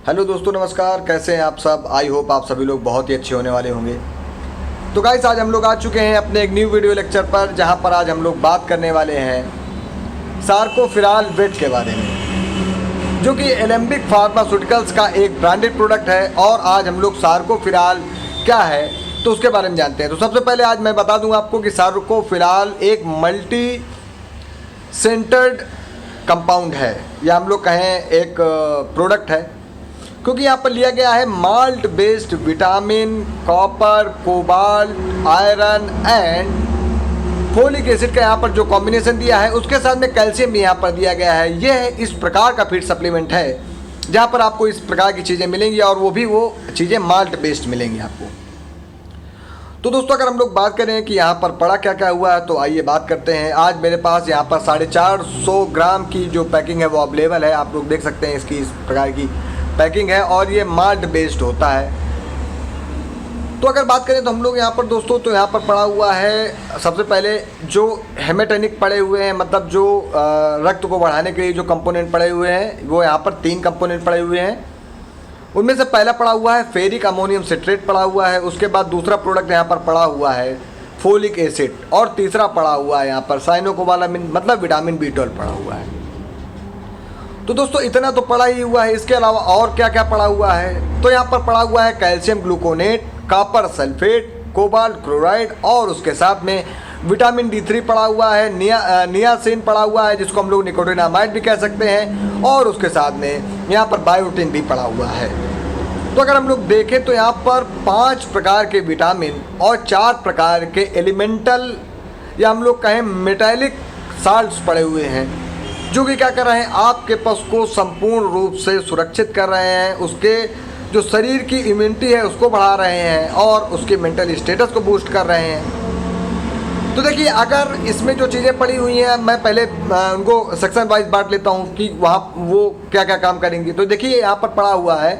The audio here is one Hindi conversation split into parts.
हेलो दोस्तों, नमस्कार। कैसे हैं आप सब? आई होप आप सभी लोग बहुत ही अच्छे होने वाले होंगे। तो गाइस, आज हम लोग आ चुके हैं अपने एक न्यू वीडियो लेक्चर पर, जहां पर आज हम लोग बात करने वाले हैं सार्कोफिराल वेट के बारे में, जो कि एलेम्बिक फार्मास्यूटिकल्स का एक ब्रांडेड प्रोडक्ट है। और आज हम लोग सार्कोफिराल क्या है तो उसके बारे में जानते हैं। तो सबसे पहले आज मैं बता दूं आपको कि सार्कोफिराल एक मल्टी सेंटर्ड कंपाउंड है, या हम लोग कहें एक प्रोडक्ट है, क्योंकि यहाँ पर लिया गया है malt based vitamin, copper, cobalt, iron and folic acid का यहाँ पर जो कॉम्बिनेशन दिया है, उसके साथ में कैल्शियम भी यहाँ पर दिया गया है। यह इस प्रकार का फीड सप्लीमेंट है जहाँ पर आपको इस प्रकार की चीज़ें मिलेंगी, और वो भी वो चीज़ें माल्ट बेस्ड मिलेंगी आपको। तो दोस्तों, अगर हम लोग बात करें कि यहाँ पर पड़ा क्या क्या हुआ है, तो आइए बात करते हैं। आज मेरे पास यहाँ पर 450 ग्राम की जो पैकिंग है वो अवेलेबल है। आप लोग देख सकते हैं इसकी इस प्रकार की पैकिंग है, और ये माल्ट बेस्ड होता है। तो अगर बात करें तो हम लोग यहाँ पर दोस्तों, तो यहाँ पर पड़ा हुआ है सबसे पहले जो हेमेटोनिक पड़े हुए हैं, मतलब जो रक्त को बढ़ाने के लिए जो कंपोनेंट पड़े हुए हैं, वो यहाँ पर 3 कंपोनेंट पड़े हुए हैं। उनमें से पहला पड़ा हुआ है फेरिक अमोनियम सिट्रेट पड़ा हुआ है। उसके बाद दूसरा प्रोडक्ट यहाँ पर पड़ा हुआ है फोलिक एसिड, और तीसरा पड़ा हुआ है यहाँ पर साइनोकोबालामिन, मतलब विटामिन B12 पड़ा हुआ है। तो दोस्तों, इतना तो पड़ा ही हुआ है। इसके अलावा और क्या क्या पड़ा हुआ है, तो यहाँ पर पड़ा हुआ है calcium gluconate, copper sulphate, cobalt chloride, और उसके साथ में विटामिन D3 पड़ा हुआ है, नियासिन पड़ा हुआ है, जिसको हम लोग निकोटिनामाइड भी कह सकते हैं, और उसके साथ में यहाँ पर बायोटिन भी पड़ा हुआ है। तो अगर हम लोग देखें तो यहाँ पर 5 प्रकार के विटामिन और 4 प्रकार के एलिमेंटल, या हम लोग कहें मेटालिक साल्ट्स पड़े हुए हैं, जो कि क्या कर रहे हैं, आपके पशु को संपूर्ण रूप से सुरक्षित कर रहे हैं, उसके जो शरीर की इम्यूनिटी है उसको बढ़ा रहे हैं, और उसके मेंटल स्टेटस को बूस्ट कर रहे हैं। तो देखिए, अगर इसमें जो चीज़ें पड़ी हुई हैं, मैं पहले उनको सेक्शन वाइज बांट लेता हूँ कि वहाँ वो क्या क्या काम करेंगी। तो देखिए, यहाँ पर पड़ा हुआ है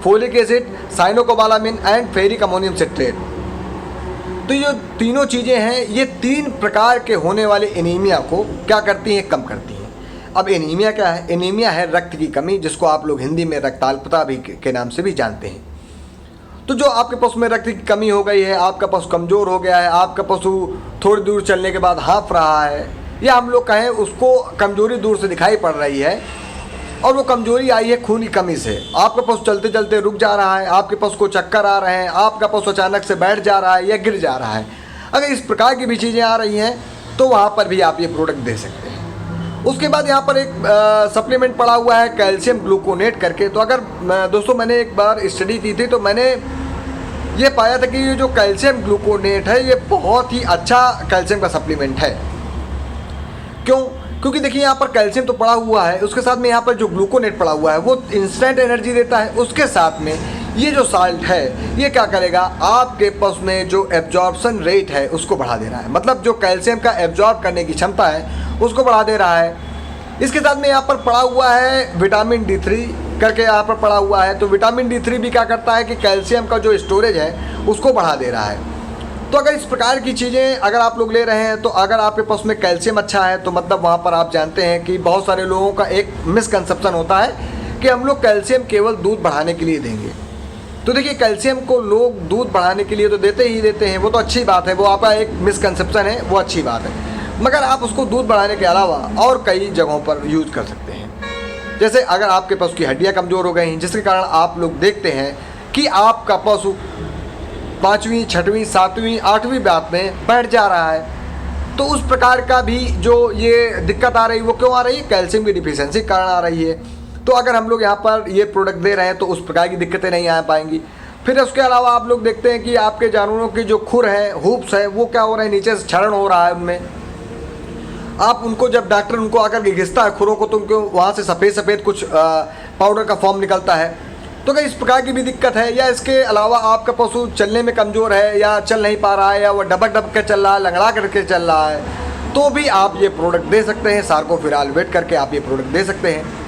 folic acid, cyanocobalamin and ferric ammonium citrate. तो ये तीनों चीज़ें हैं, ये 3 प्रकार के होने वाले एनीमिया को क्या करती हैं, कम करती हैं। अब एनीमिया क्या है? एनीमिया है रक्त की कमी, जिसको आप लोग हिंदी में रक्ताल्पता भी के नाम से भी जानते हैं। तो जो आपके पशु में रक्त की कमी हो गई है, आपका पशु कमज़ोर हो गया है, आपका पशु थोड़ी दूर चलने के बाद हाँफ रहा है, या हम लोग कहें उसको कमज़ोरी दूर से दिखाई पड़ रही है, और वो कमज़ोरी आई है खून की कमी से। आपका पशु चलते चलते रुक जा रहा है, आपके पशु को चक्कर आ रहे हैं, आपका पशु अचानक से बैठ जा रहा है या गिर जा रहा है। अगर इस प्रकार की भी चीज़ें आ रही हैं, तो वहाँ पर भी आप ये प्रोडक्ट दे सकते हैं। उसके बाद यहाँ पर एक सप्लीमेंट पड़ा हुआ है कैल्शियम ग्लूकोनेट करके। तो अगर दोस्तों, मैंने एक बार स्टडी की थी, तो मैंने ये पाया था कि ये जो कैल्शियम ग्लूकोनेट है, ये बहुत ही अच्छा कैल्शियम का सप्लीमेंट है। क्यों? क्योंकि देखिए, यहाँ पर कैल्शियम तो पड़ा हुआ है, उसके साथ में यहाँ पर जो ग्लूकोनेट पड़ा हुआ है वो इंस्टेंट एनर्जी देता है। उसके साथ में ये जो साल्ट है, ये क्या करेगा, आपके पशु में जो एब्जॉर्प्शन रेट है उसको बढ़ा दे रहा है, मतलब जो कैल्शियम का एब्जॉर्ब करने की क्षमता है उसको बढ़ा दे रहा है। इसके साथ में यहाँ पर पड़ा हुआ है विटामिन D3 करके, यहाँ पर पड़ा हुआ है। तो विटामिन D3 भी क्या करता है कि कैल्शियम का जो स्टोरेज है उसको बढ़ा दे रहा है। तो अगर इस प्रकार की चीज़ें अगर आप लोग ले रहे हैं, तो अगर आपके पशु में कैल्शियम अच्छा है, तो मतलब वहाँ पर आप जानते हैं कि बहुत सारे लोगों का एक मिसकंसेप्शन होता है कि हम लोग कैल्शियम केवल दूध बढ़ाने के लिए देंगे। तो देखिए, कैल्शियम को लोग दूध बढ़ाने के लिए तो देते ही देते हैं, वो तो अच्छी बात है, वो आपका एक मिसकंसेप्शन है, वो अच्छी बात है। मगर आप उसको दूध बढ़ाने के अलावा और कई जगहों पर यूज़ कर सकते हैं। जैसे अगर आपके पशु की हड्डियाँ कमज़ोर हो गई हैं, जिसके कारण आप लोग देखते हैं कि आपका पशु 5वीं, 6वीं, 7वीं, 8वीं बात में बैठ जा रहा है, तो उस प्रकार का भी जो ये दिक्कत आ रही है, वो क्यों आ रही है? कैल्शियम की डिफिशियंसी के कारण आ रही है। तो अगर हम लोग यहाँ पर ये प्रोडक्ट दे रहे हैं, तो उस प्रकार की दिक्कतें नहीं आ पाएंगी। फिर उसके अलावा आप लोग देखते हैं कि आपके जानवरों के जो खुर हैं, हुप्स हैं, वो क्या हो रहे हैं, नीचे से क्षरण हो रहा है उनमें। आप उनको जब डॉक्टर उनको आकर के घिसता है खुरों को, तो उनको वहाँ से सफ़ेद सफ़ेद कुछ पाउडर का फॉर्म निकलता है। तो क्या इस प्रकार की भी दिक्कत है? या इसके अलावा आपका पशु चलने में कमज़ोर है, या चल नहीं पा रहा है, या वह डबक डबक के चल रहा है, लंगड़ा करके चल रहा है, तो भी आप ये प्रोडक्ट दे सकते हैं। सार्कोफिराल वेट करके आप ये प्रोडक्ट दे सकते हैं।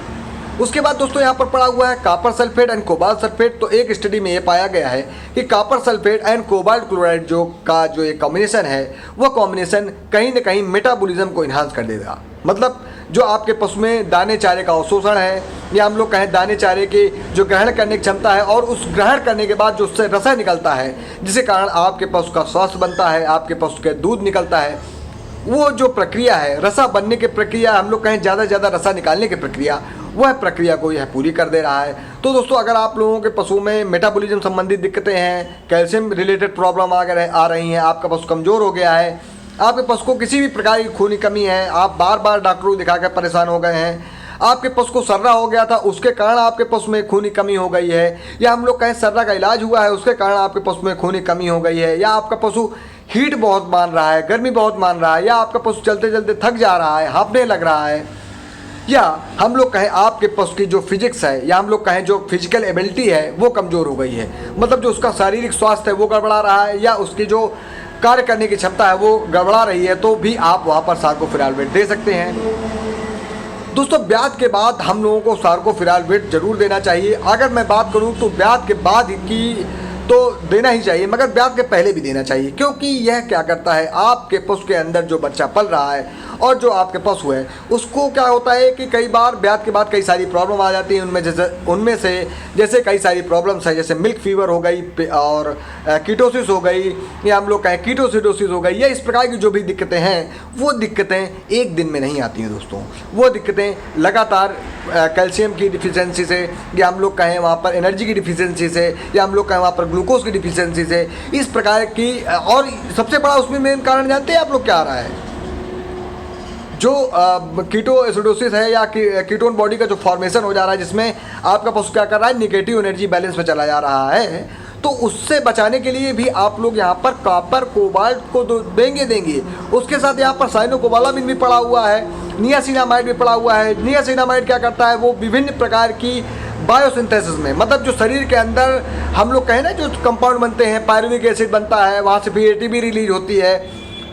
उसके बाद दोस्तों, यहाँ पर पड़ा हुआ है copper sulphate and cobalt sulphate. तो एक स्टडी में ये पाया गया है कि copper sulphate and cobalt chloride जो एक कॉम्बिनेशन है, वो कॉम्बिनेशन कहीं ना कहीं मेटाबॉलिज्म को इन्हांस कर देगा। मतलब जो आपके पशु में दाने चारे का अवशोषण है, या हम लोग कहें दाने चारे के जो ग्रहण करने की क्षमता है, और उस ग्रहण करने के बाद जो उससे रसा निकलता है, जिसके कारण आपके पशु का स्वास्थ्य बनता है, आपके पशु के दूध निकलता है, वो जो प्रक्रिया है रसा बनने की प्रक्रिया, हम लोग कहें ज़्यादा से ज़्यादा रसा निकालने की प्रक्रिया, वह प्रक्रिया को यह पूरी कर दे रहा है। तो दोस्तों, अगर आप लोगों के पशु में मेटाबॉलिज्म संबंधित दिक्कतें हैं, कैल्शियम रिलेटेड प्रॉब्लम आ रही हैं, आपका पशु कमज़ोर हो गया है, आपके पशु को किसी भी प्रकार की खून की कमी है, आप बार बार डॉक्टरों को दिखाकर परेशान हो गए हैं, आपके पशु को सर्रा हो गया था, उसके कारण आपके पशु में खून की कमी हो गई है, या हम लोग कहें सर्रा का इलाज हुआ है, उसके कारण आपके पशु में खून की कमी हो गई है, या आपका पशु हीट बहुत मान रहा है, गर्मी बहुत मान रहा है, या आपका पशु चलते चलते थक जा रहा है, हाँफने लग रहा है, या हम लोग कहें आपके पशु की जो फिजिक्स है, या हम लोग कहें जो फिजिकल एबिलिटी है वो कमज़ोर हो गई है, मतलब जो उसका शारीरिक स्वास्थ्य है वो गड़बड़ा रहा है, या उसकी जो कार्य करने की क्षमता है वो गड़बड़ा रही है, तो भी आप वहाँ पर सार्कोफिरालवेट दे सकते हैं। दोस्तों, ब्याज के बाद हम लोगों को सार्कोफिरालवेट जरूर देना चाहिए। अगर मैं बात करूँ तो ब्याज के बाद की तो देना ही चाहिए, मगर ब्याज के पहले भी देना चाहिए, क्योंकि यह क्या करता है, आपके पशु के अंदर जो बच्चा पल रहा है और जो आपके पशु है उसको क्या होता है कि कई बार ब्याज के बाद कई सारी प्रॉब्लम आ जाती हैं। उनमें से जैसे कई सारी प्रॉब्लम्स है, जैसे मिल्क फीवर हो गई, और कीटोसिस हो गई, या हम लोग कहें कीटोसिडोसिस हो गई, या इस प्रकार की जो भी दिक्कतें हैं, वो दिक्कतें एक दिन में नहीं आती हैं दोस्तों। वो दिक्कतें लगातार कैल्शियम की डिफिशियंसी से, या हम लोग कहें वहाँ पर एनर्जी की डिफिशियंसी से, या हम लोग कहें वहाँ पर ग्लूकोज की डिफिशियंसी से, इस प्रकार की। और सबसे बड़ा उसमें मेन कारण जानते हैं आप लोग क्या आ रहा है, जो कीटोएसिडोसिस है, या कीटोन बॉडी का जो फॉर्मेशन हो जा रहा है, जिसमें आपका पशु क्या कर रहा है, निगेटिव एनर्जी बैलेंस में चला जा रहा है, तो उससे बचाने के लिए भी आप लोग यहाँ पर कॉपर कोबाल्ट को देंगे। उसके साथ यहाँ पर साइनोकोबालामिन भी पड़ा हुआ है, नियासिनामाइड भी पड़ा हुआ है। नियासिनामाइड क्या करता है, वो विभिन्न प्रकार की बायोसिंथेसिस में, मतलब जो शरीर के अंदर हम लोग कहें ना जो कंपाउंड बनते हैं, पायरुविक एसिड बनता है, वहाँ से भी एटीपी रिलीज होती है,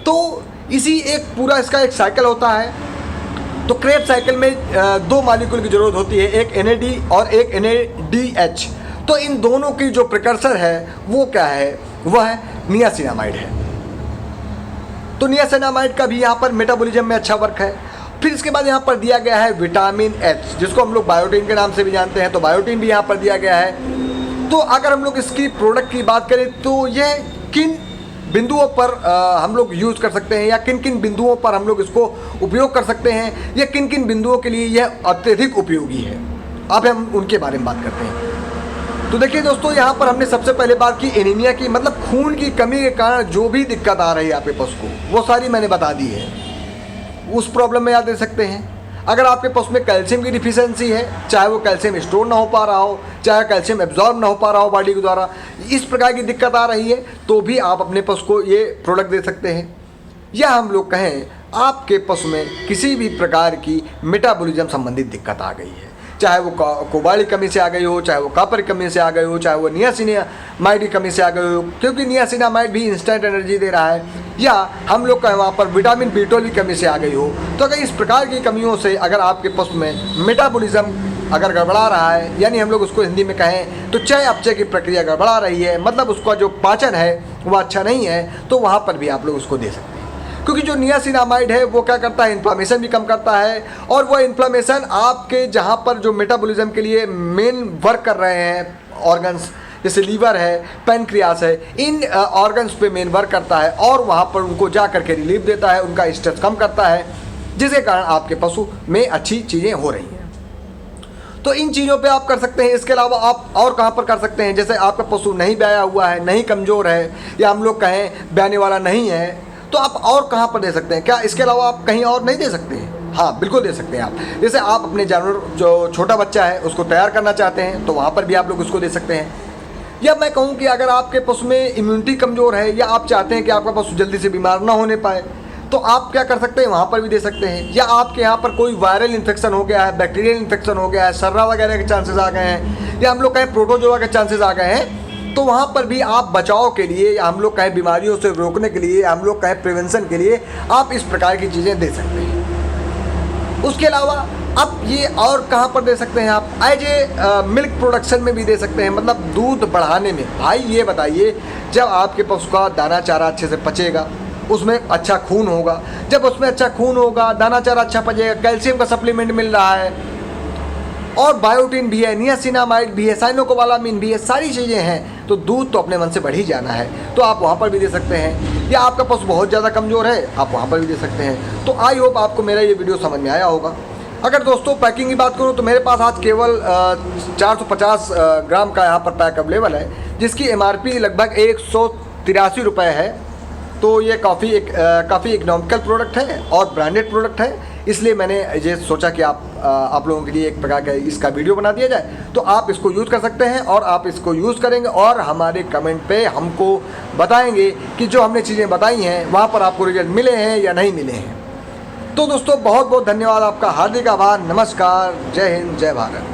तो इसी एक पूरा इसका एक साइकिल होता है। तो क्रेब साइकिल में दो मॉलिक्यूल की ज़रूरत होती है, एक NAD और एक NADH। तो इन दोनों की जो प्रिकर्सर है वो क्या है, वह है नियासिनामाइड है। तो नियासिनामाइड का भी यहाँ पर मेटाबॉलिज्म में अच्छा वर्क है। फिर इसके बाद यहाँ पर दिया गया है विटामिन H, जिसको हम लोग बायोटीन के नाम से भी जानते हैं, तो बायोटीन भी यहाँ पर दिया गया है। तो अगर हम लोग इसकी प्रोडक्ट की बात करें तो यह किन बिंदुओं पर हम लोग यूज़ कर सकते हैं, या किन किन बिंदुओं पर हम लोग इसको उपयोग कर सकते हैं, या किन किन बिंदुओं के लिए यह अत्यधिक उपयोगी है, अब हम उनके बारे में बात करते हैं। तो देखिए दोस्तों, यहाँ पर हमने सबसे पहले बात की एनीमिया की, मतलब खून की कमी के कारण जो भी दिक्कत आ रही है आपके पशु को, वो सारी मैंने बता दी है। उस प्रॉब्लम में याद दे सकते हैं। अगर आपके पशु में कैल्शियम की डिफिशियंसी है, चाहे वो कैल्शियम स्टोर ना हो पा रहा हो, चाहे कैल्शियम एब्जॉर्ब ना हो पा रहा हो बॉडी के द्वारा, इस प्रकार की दिक्कत आ रही है, तो भी आप अपने पशु को ये प्रोडक्ट दे सकते हैं। या हम लोग कहें आपके पशु में किसी भी प्रकार की मेटाबॉलिज्म संबंधित दिक्कत आ गई है, चाहे वो कोबाल्ट की कमी से आ गई हो, चाहे वो कॉपर की कमी से आ गई हो, चाहे वो नियासिनामाइड की कमी से आ गई हो, क्योंकि नियासिनामाइड भी इंस्टेंट एनर्जी दे रहा है, या हम लोग कहें वहाँ पर विटामिन B12 की कमी से आ गई हो। तो अगर इस प्रकार की कमियों से अगर आपके पशु में मेटाबॉलिज्म अगर गड़बड़ा रहा है, यानी हम लोग उसको हिंदी में कहें तो चय अपचय की प्रक्रिया गड़बड़ा रही है, मतलब उसका जो पाचन है वो अच्छा नहीं है, तो वहाँ पर भी आप लोग उसको दे सकते हैं। क्योंकि जो नियासिनामाइड है वो क्या करता है, इन्फ्लामेशन भी कम करता है, और वो इन्फ्लामेशन आपके जहाँ पर जो मेटाबॉलिज्म के लिए मेन वर्क कर रहे हैं ऑर्गन्स, जैसे लीवर है, पैनक्रियास है, इन ऑर्गन्स पे मेन वर्क करता है, और वहाँ पर उनको जा करके रिलीफ देता है, उनका स्ट्रेस कम करता है, जिसके कारण आपके पशु में अच्छी चीज़ें हो रही हैं। तो इन चीज़ों पे आप कर सकते हैं। इसके अलावा आप और कहाँ पर कर सकते हैं, जैसे आपका पशु नहीं ब्याया हुआ है, नहीं कमज़ोर है, या हम लोग कहें ब्याने वाला नहीं है, तो आप और कहाँ पर दे सकते हैं। क्या इसके अलावा आप कहीं और नहीं दे सकते हैं? हाँ, बिल्कुल दे सकते हैं आप। जैसे आप अपने जानवर जो छोटा बच्चा है उसको तैयार करना चाहते हैं, तो वहाँ पर भी आप लोग उसको दे सकते हैं। या मैं कहूँ कि अगर आपके पशु में इम्यूनिटी कमज़ोर है, या आप चाहते हैं कि आपका पशु जल्दी से बीमार ना होने पाए, तो आप क्या कर सकते हैं, वहाँ पर भी दे सकते हैं। या आपके यहाँ पर कोई वायरल इन्फेक्शन हो गया है, बैक्टीरियल इन्फेक्शन हो गया है, सर्रा वगैरह के चांसेस आ गए हैं, या हम लोग कहें प्रोटोजोआ के चांसेस आ गए हैं, तो वहाँ पर भी आप बचाव के लिए, या हम लोग कहें बीमारियों से रोकने के लिए, हम लोग कहें प्रिवेंशन के लिए आप इस प्रकार की चीज़ें दे सकते हैं। उसके अलावा अब ये और कहाँ पर दे सकते हैं आप, एज ए मिल्क प्रोडक्शन में भी दे सकते हैं, मतलब दूध बढ़ाने में। भाई ये बताइए, जब आपके पशु का दाना चारा अच्छे से पचेगा, उसमें अच्छा खून होगा। जब उसमें अच्छा खून होगा, दाना चारा अच्छा पचेगा, कैल्शियम का सप्लीमेंट मिल रहा है और बायोटिन भी है, नियासिनामाइड भी है, साइनोकोबालामिन भी है, सारी चीज़ें हैं, तो दूध तो अपने मन से बढ़ ही जाना है। तो आप वहाँ पर भी दे सकते हैं, या आपका पशु बहुत ज़्यादा कमज़ोर है, आप वहाँ पर भी दे सकते हैं। तो आई होप आपको मेरा ये वीडियो समझ में आया होगा। अगर दोस्तों पैकिंग की बात करूँ तो मेरे पास आज केवल 450 ग्राम का यहाँ पर पैक अवेलेबल है, जिसकी MRP लगभग 183 रुपये है। तो ये काफ़ी इकोनॉमिकल प्रोडक्ट है और ब्रांडेड प्रोडक्ट है, इसलिए मैंने ये सोचा कि आप लोगों के लिए एक प्रकार का इसका वीडियो बना दिया जाए। तो आप इसको यूज़ कर सकते हैं और आप इसको यूज़ करेंगे और हमारे कमेंट पे हमको बताएंगे कि जो हमने चीज़ें बताई हैं वहाँ पर आपको रिजल्ट मिले हैं या नहीं मिले हैं। तो दोस्तों बहुत बहुत धन्यवाद, आपका हार्दिक आभार, नमस्कार, जय हिंद, जय भारत।